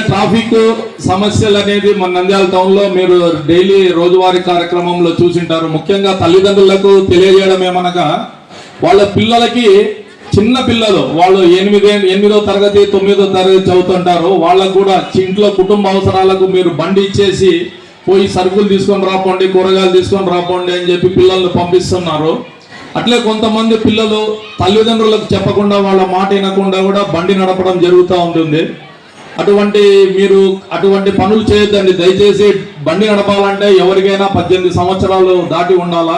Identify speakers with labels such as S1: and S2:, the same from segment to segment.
S1: Traffic సమస్యలు అనేది మన నంద్యాల టౌన్ లో మీరు డైలీ రోజువారీ కార్యక్రమంలో చూసింటారు. ముఖ్యంగా తల్లిదండ్రులకు తెలియజేయడం ఏమనగా వాళ్ళ పిల్లలకి, చిన్న పిల్లలు వాళ్ళు 8వ తరగతి 9వ తరగతి చదువుతుంటారు, వాళ్ళకు కూడా ఇంట్లో కుటుంబ అవసరాలకు మీరు బండి ఇచ్చేసి పోయి సరుకులు తీసుకొని రాపోండి, కూరగాయలు తీసుకొని రాపోండి అని చెప్పి పిల్లల్ని పంపిస్తున్నారు. అట్లే కొంతమంది పిల్లలు తల్లిదండ్రులకు చెప్పకుండా వాళ్ళ మాట వినకుండా కూడా బండి నడపడం జరుగుతూ ఉంటుంది. అటువంటి పనులు చేయొద్దండి. దయచేసి బండి నడపాలంటే ఎవరికైనా 18 సంవత్సరాలు దాటి ఉండాలా,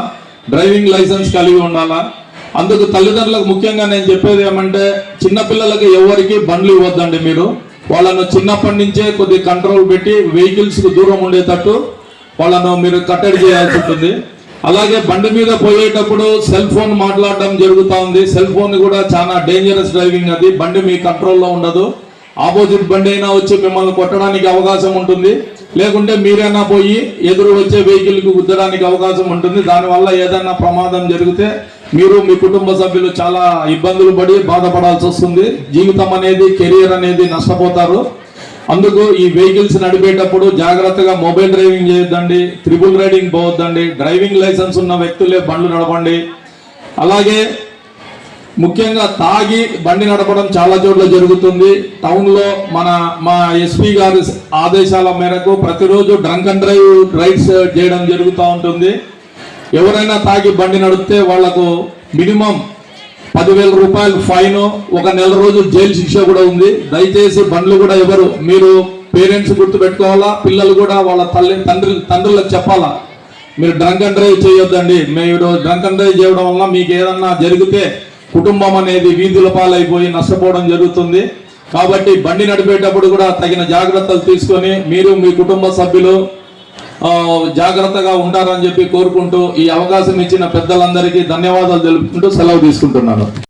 S1: డ్రైవింగ్ లైసెన్స్ కలిగి ఉండాలా. అందుకు తల్లిదండ్రులకు ముఖ్యంగా నేను చెప్పేది ఏమంటే, చిన్నపిల్లలకి ఎవరికి బండ్లు ఇవ్వద్దండి. మీరు వాళ్ళను చిన్నప్పటి నుంచే కొద్ది కంట్రోల్ పెట్టి వెహికల్స్కు దూరం ఉండేటట్టు వాళ్ళను మీరు కట్టడి చేయాల్సి ఉంటుంది. అలాగే బండి మీద పోయేటప్పుడు సెల్ ఫోన్ మాట్లాడడం జరుగుతూ ఉంది. సెల్ ఫోన్ కూడా చాలా డేంజరస్ డ్రైవింగ్. అది బండి మీ కంట్రోల్లో ఉండదు. ఆపోజిట్ బండి అయినా వచ్చి మిమ్మల్ని కొట్టడానికి అవకాశం ఉంటుంది, లేకుంటే మీరైనా పోయి ఎదురు వచ్చే వెహికల్కి గుద్దడానికి అవకాశం ఉంటుంది. దానివల్ల ఏదైనా ప్రమాదం జరిగితే మీరు మీ కుటుంబ సభ్యులు చాలా ఇబ్బందులు పడి బాధపడాల్సి వస్తుంది. జీవితం అనేది, కెరియర్ అనేది నష్టపోతారు. అందుకు ఈ వెహికల్స్ నడిపేటప్పుడు జాగ్రత్తగా మొబైల్ డ్రైవింగ్ చేయొద్దండి, త్రిబుల్ రైడింగ్ పోవద్దండి, డ్రైవింగ్ లైసెన్స్ ఉన్న వ్యక్తులే బండ్లు నడపండి. అలాగే ముఖ్యంగా తాగి బండి నడపడం చాలా చోట్ల జరుగుతుంది. టౌన్లో మా ఎస్పీ గారి ఆదేశాల మేరకు ప్రతిరోజు డ్రంక్ అండ్ డ్రైవ్ రైడ్స్ చేయడం జరుగుతూ ఉంటుంది. ఎవరైనా తాగి బండి నడిపితే వాళ్లకు మినిమం 10,000 రూపాయలు ఫైన్, 1 నెల రోజులు జైలు శిక్ష కూడా ఉంది. దయచేసి బండ్లు కూడా మీరు పేరెంట్స్ గుర్తు పెట్టుకోవాలా, పిల్లలు కూడా వాళ్ళ తండ్రులకు చెప్పాలా, మీరు డ్రంక్ అండ్ డ్రైవ్ చేయొద్దండి. మీరు డ్రంక్ అండ్ డ్రైవ్ చేయడం వల్ల మీకు ఏదన్నా జరిగితే కుటుంబం అనేది వీధుల పాలైపోయి నష్టపోవడం జరుగుతుంది. కాబట్టి బండి నడిపేటప్పుడు కూడా తగిన జాగ్రత్తలు తీసుకొని మీరు మీ కుటుంబ సభ్యులు జాగ్రత్తగా ఉంటారని చెప్పి కోరుకుంటూ ఈ అవకాశం ఇచ్చిన పెద్దలందరికీ ధన్యవాదాలు తెలుపుకుంటూ సెలవు తీసుకుంటున్నాను.